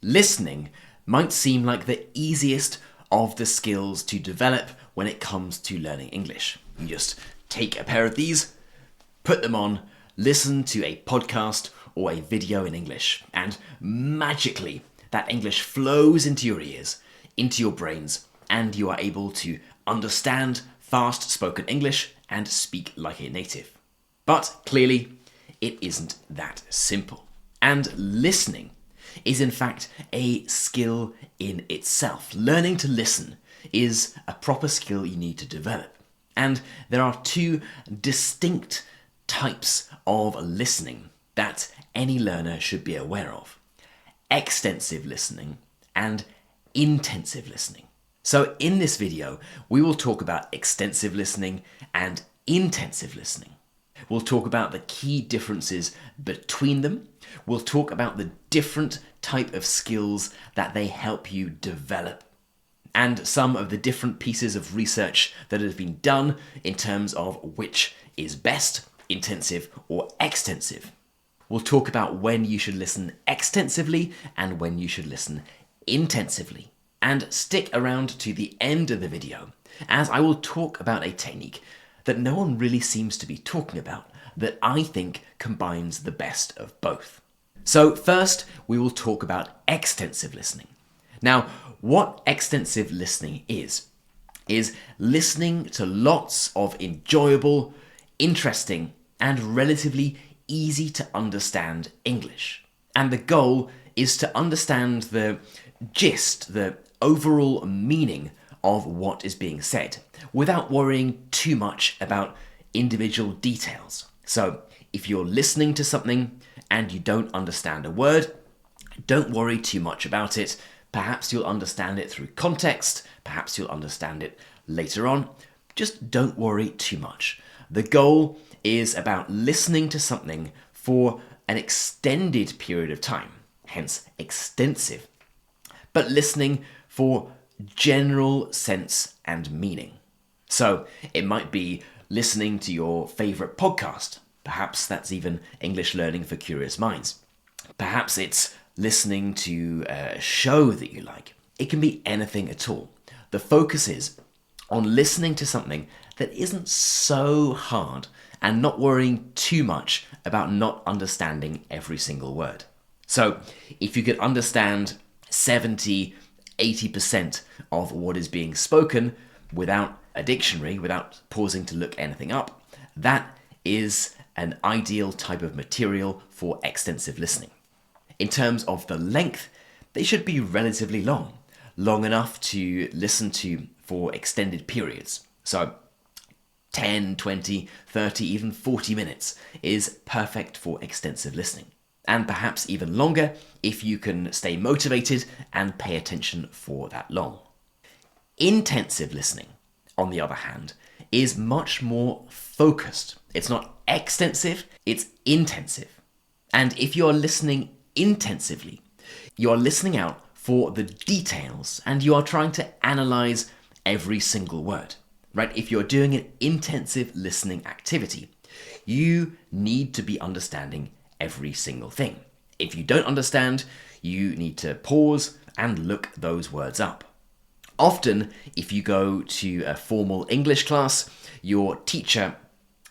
Listening might seem like the easiest of the skills to develop when it comes to learning English. You just take a pair of these, put them on, listen to a podcast or a video in English, and magically that English flows into your ears, into your brains, and you are able to understand fast spoken English and speak like a native. But clearly, it isn't that simple. And listening is in fact a skill in itself. Learning to listen is a proper skill you need to develop. And there are two distinct types of listening that any learner should be aware of: extensive listening and intensive listening. So in this video, we will talk about extensive listening and intensive listening. We'll talk about the key differences between them. We'll talk about the different type of skills that they help you develop, and some of the different pieces of research that have been done in terms of which is best, intensive or extensive. We'll talk about when you should listen extensively and when you should listen intensively. And stick around to the end of the video, as I will talk about a technique that no one really seems to be talking about, that I think combines the best of both. So first, we will talk about extensive listening. Now, what extensive listening is listening to lots of enjoyable, interesting, and relatively easy to understand English. And the goal is to understand the gist, the overall meaning of what is being said, without worrying too much about individual details. So if you're listening to something and you don't understand a word, don't worry too much about it. Perhaps you'll understand it through context, perhaps you'll understand it later on. Just don't worry too much. The goal is about listening to something for an extended period of time, hence extensive, but listening for general sense and meaning. So it might be listening to your favorite podcast. Perhaps that's even English Learning for Curious Minds. Perhaps it's listening to a show that you like. It can be anything at all. The focus is on listening to something that isn't so hard and not worrying too much about not understanding every single word. So if you could understand 70-80% of what is being spoken without a dictionary, without pausing to look anything up, that is an ideal type of material for extensive listening. In terms of the length, they should be relatively long enough to listen to for extended periods. So 10, 20, 30, even 40 minutes is perfect for extensive listening. And perhaps even longer if you can stay motivated and pay attention for that long. Intensive listening, on the other hand, is much more focused. It's not extensive, it's intensive. And if you're listening intensively, you are listening out for the details and you are trying to analyze every single word, right? If you're doing an intensive listening activity, you need to be understanding every single thing. If you don't understand, you need to pause and look those words up. Often, if you go to a formal English class, your teacher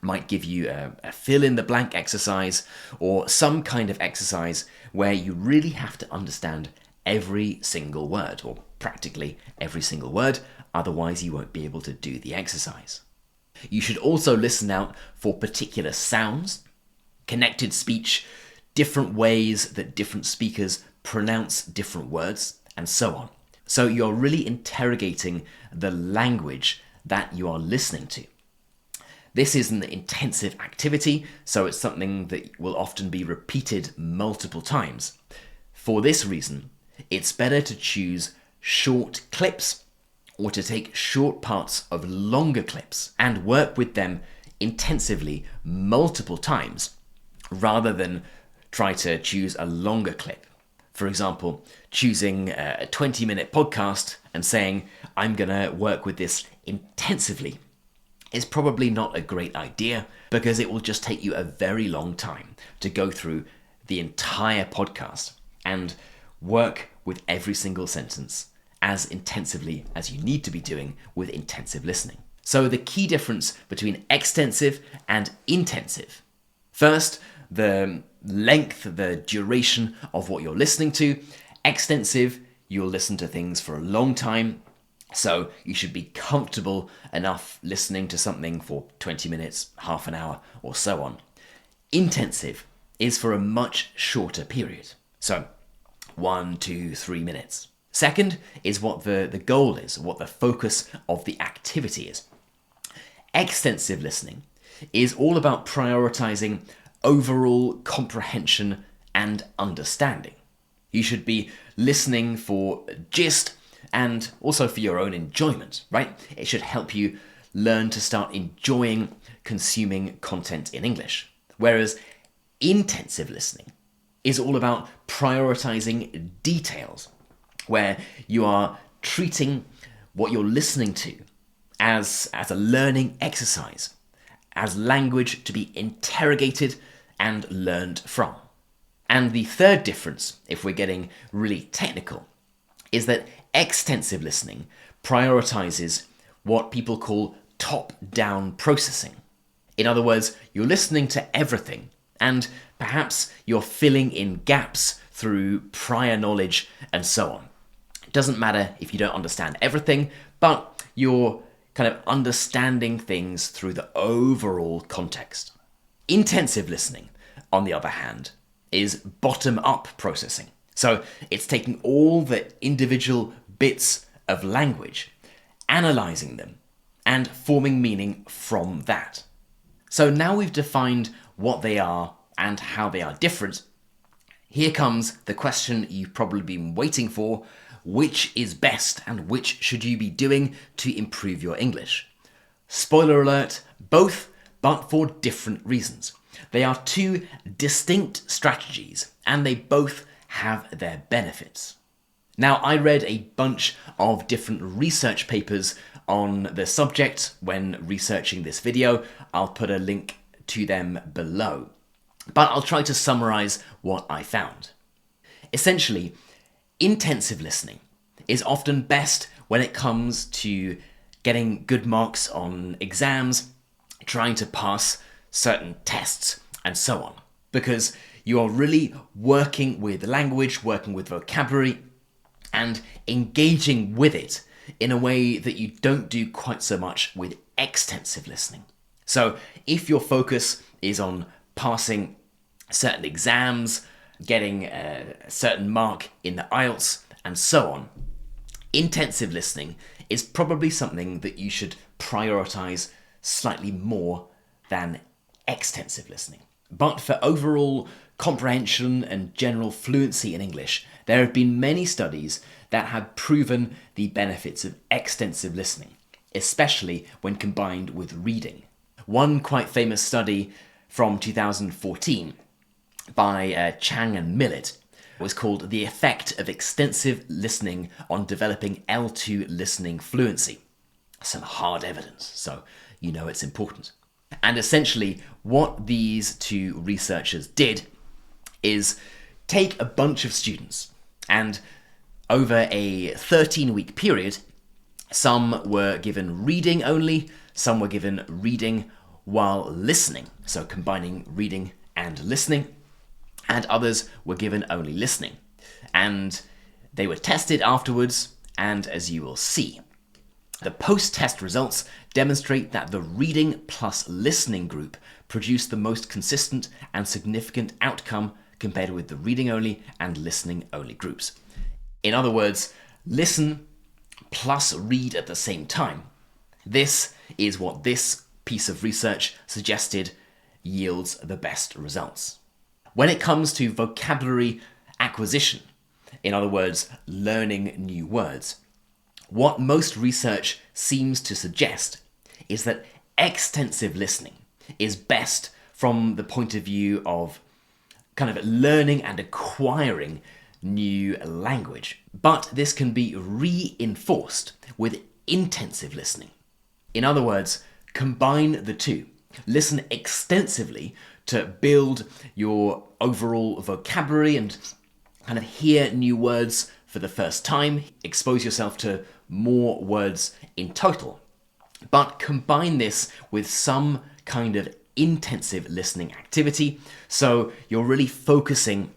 might give you a fill-in-the-blank exercise or some kind of exercise where you really have to understand every single word, or practically every single word, otherwise you won't be able to do the exercise. You should also listen out for particular sounds, connected speech, different ways that different speakers pronounce different words, and so on. So you're really interrogating the language that you are listening to. This is an intensive activity, so it's something that will often be repeated multiple times. For this reason, it's better to choose short clips or to take short parts of longer clips and work with them intensively multiple times rather than try to choose a longer clip. For example, choosing a 20-minute podcast and saying, I'm going to work with this intensively, is probably not a great idea because it will just take you a very long time to go through the entire podcast. And work with every single sentence as intensively as you need to be doing with intensive listening. So the key difference between extensive and intensive. First, the length, the duration of what you're listening to. Extensive, you'll listen to things for a long time, so you should be comfortable enough listening to something for 20 minutes, half an hour, or so on. Intensive is for a much shorter period, so 1, 2, 3 minutes. Second is what the goal is, what the focus of the activity is. Extensive listening is all about prioritizing overall comprehension and understanding. You should be listening for gist and also for your own enjoyment, right? It should help you learn to start enjoying consuming content in English. Whereas intensive listening is all about prioritizing details, where you are treating what you're listening to as a learning exercise, as language to be interrogated and learned from. And the third difference, if we're getting really technical, is that extensive listening prioritizes what people call top-down processing. In other words, you're listening to everything, and perhaps you're filling in gaps through prior knowledge and so on. It doesn't matter if you don't understand everything, but you're kind of understanding things through the overall context. Intensive listening, on the other hand, is bottom-up processing. So it's taking all the individual bits of language, analyzing them, and forming meaning from that. So now we've defined what they are and how they are different. Here comes the question you've probably been waiting for: which is best and which should you be doing to improve your English? Spoiler alert, both, but for different reasons. They are two distinct strategies, and they both have their benefits. Now, I read a bunch of different research papers on the subject when researching this video. I'll put a link to them below, but I'll try to summarize what I found. Essentially, intensive listening is often best when it comes to getting good marks on exams, trying to pass certain tests, and so on, because you are really working with language, working with vocabulary, and engaging with it in a way that you don't do quite so much with extensive listening. So if your focus is on passing certain exams, getting a certain mark in the IELTS, and so on, intensive listening is probably something that you should prioritize slightly more than extensive listening. But for overall comprehension and general fluency in English, there have been many studies that have proven the benefits of extensive listening, especially when combined with reading. One quite famous study from 2014 by Chang and Millett was called The Effect of Extensive Listening on Developing L2 Listening Fluency. Some hard evidence, so you know it's important. And essentially, what these two researchers did is take a bunch of students, and over a 13-week period, some were given reading only, some were given reading while listening, so combining reading and listening, and others were given only listening. And they were tested afterwards, and as you will see, the post-test results demonstrate that the reading plus listening group produced the most consistent and significant outcome compared with the reading only and listening only groups. In other words, listen plus read at the same time. This is what this piece of research suggested yields the best results. When it comes to vocabulary acquisition, in other words, learning new words, what most research seems to suggest is that extensive listening is best from the point of view of kind of learning and acquiring new language. But this can be reinforced with intensive listening. In other words, combine the two. Listen extensively to build your overall vocabulary and kind of hear new words for the first time, expose yourself to more words in total. But combine this with some kind of intensive listening activity, so you're really focusing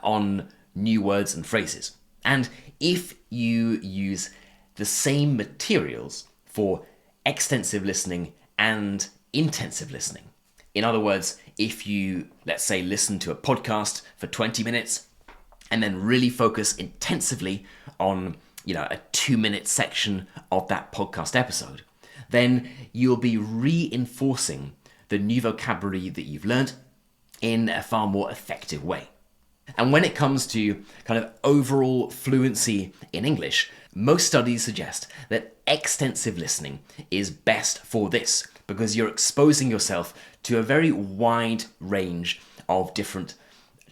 on new words and phrases. And if you use the same materials for extensive listening and intensive listening, in other words, if you, let's say, listen to a podcast for 20 minutes and then really focus intensively on, a 2-minute section of that podcast episode, then you'll be reinforcing the new vocabulary that you've learned in a far more effective way. And when it comes to kind of overall fluency in English, most studies suggest that extensive listening is best for this, because you're exposing yourself to a very wide range of different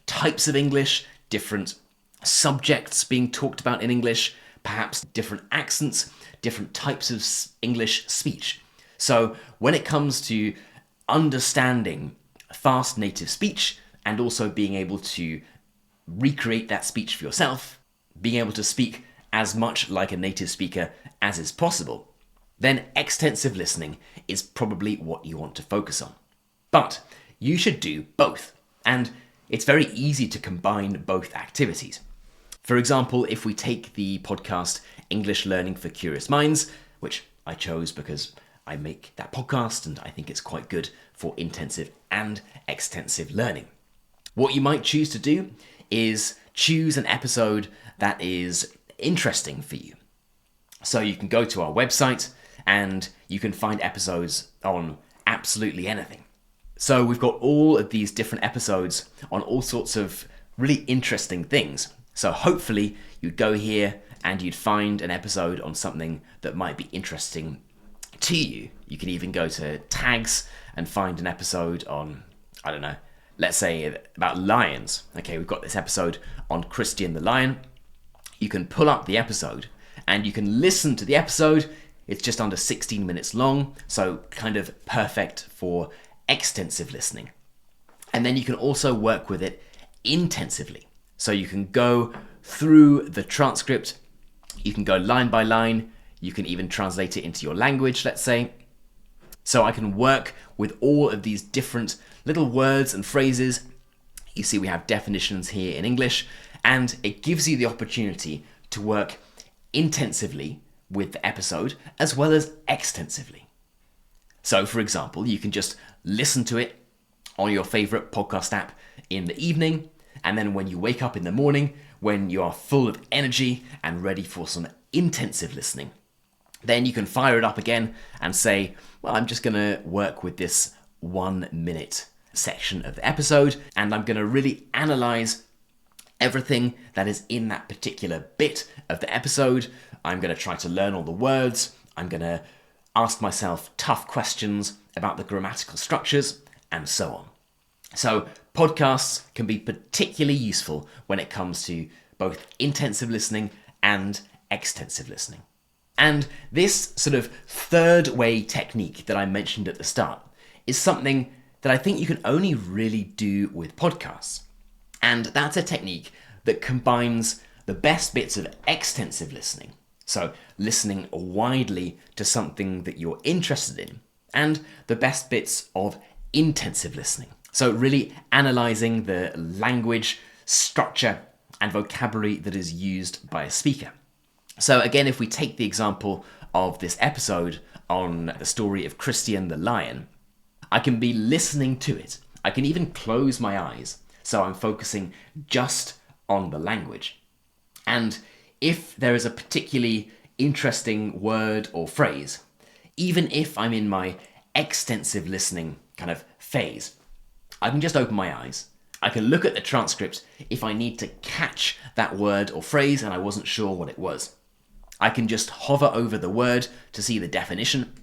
types of English, different subjects being talked about in English, perhaps different accents, different types of English speech. So when it comes to understanding fast native speech and also being able to recreate that speech for yourself, being able to speak as much like a native speaker as is possible, then extensive listening is probably what you want to focus on. But you should do both, and it's very easy to combine both activities. For example, if we take the podcast English Learning for Curious Minds, which I chose because I make that podcast and I think it's quite good for intensive and extensive learning. What you might choose to do is choose an episode that is interesting for you. So you can go to our website and you can find episodes on absolutely anything. So we've got all of these different episodes on all sorts of really interesting things. So hopefully you'd go here and you'd find an episode on something that might be interesting to you. You can even go to tags and find an episode on, I don't know, let's say about lions. Okay, we've got this episode on Christian the lion. You can pull up the episode and you can listen to the episode. It's just under 16 minutes long, so kind of perfect for extensive listening. And then you can also work with it intensively. So you can go through the transcript, you can go line by line, you can even translate it into your language, let's say. So I can work with all of these different little words and phrases. You see we have definitions here in English, and it gives you the opportunity to work intensively with the episode as well as extensively. So for example, you can just listen to it on your favorite podcast app in the evening, and then when you wake up in the morning, when you are full of energy and ready for some intensive listening, then you can fire it up again and say, well, I'm just going to work with this 1-minute section of the episode, and I'm going to really analyze everything that is in that particular bit of the episode. I'm going to try to learn all the words. I'm going to ask myself tough questions about the grammatical structures, and so on. So podcasts can be particularly useful when it comes to both intensive listening and extensive listening. And this sort of third way technique that I mentioned at the start is something that I think you can only really do with podcasts. And that's a technique that combines the best bits of extensive listening, so listening widely to something that you're interested in, and the best bits of intensive listening, so really analysing the language, structure, and vocabulary that is used by a speaker. So again, if we take the example of this episode on the story of Christian the lion, I can be listening to it. I can even close my eyes, so I'm focusing just on the language. And if there is a particularly interesting word or phrase, even if I'm in my extensive listening kind of phase, I can just open my eyes. I can look at the transcript if I need to catch that word or phrase and I wasn't sure what it was. I can just hover over the word to see the definition,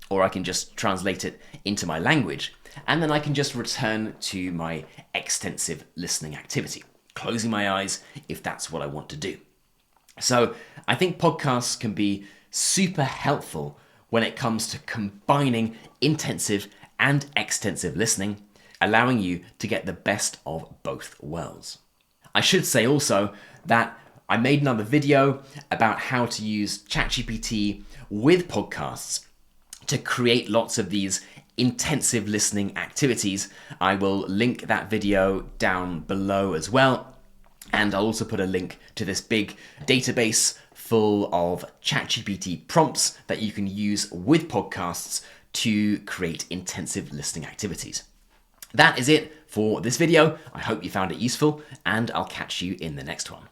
or I can just translate it into my language, and then I can just return to my extensive listening activity, closing my eyes if that's what I want to do. So I think podcasts can be super helpful when it comes to combining intensive and extensive listening, allowing you to get the best of both worlds. I should say also that I made another video about how to use ChatGPT with podcasts to create lots of these intensive listening activities. I will link that video down below as well. And I'll also put a link to this big database full of ChatGPT prompts that you can use with podcasts to create intensive listening activities. That is it for this video. I hope you found it useful, and I'll catch you in the next one.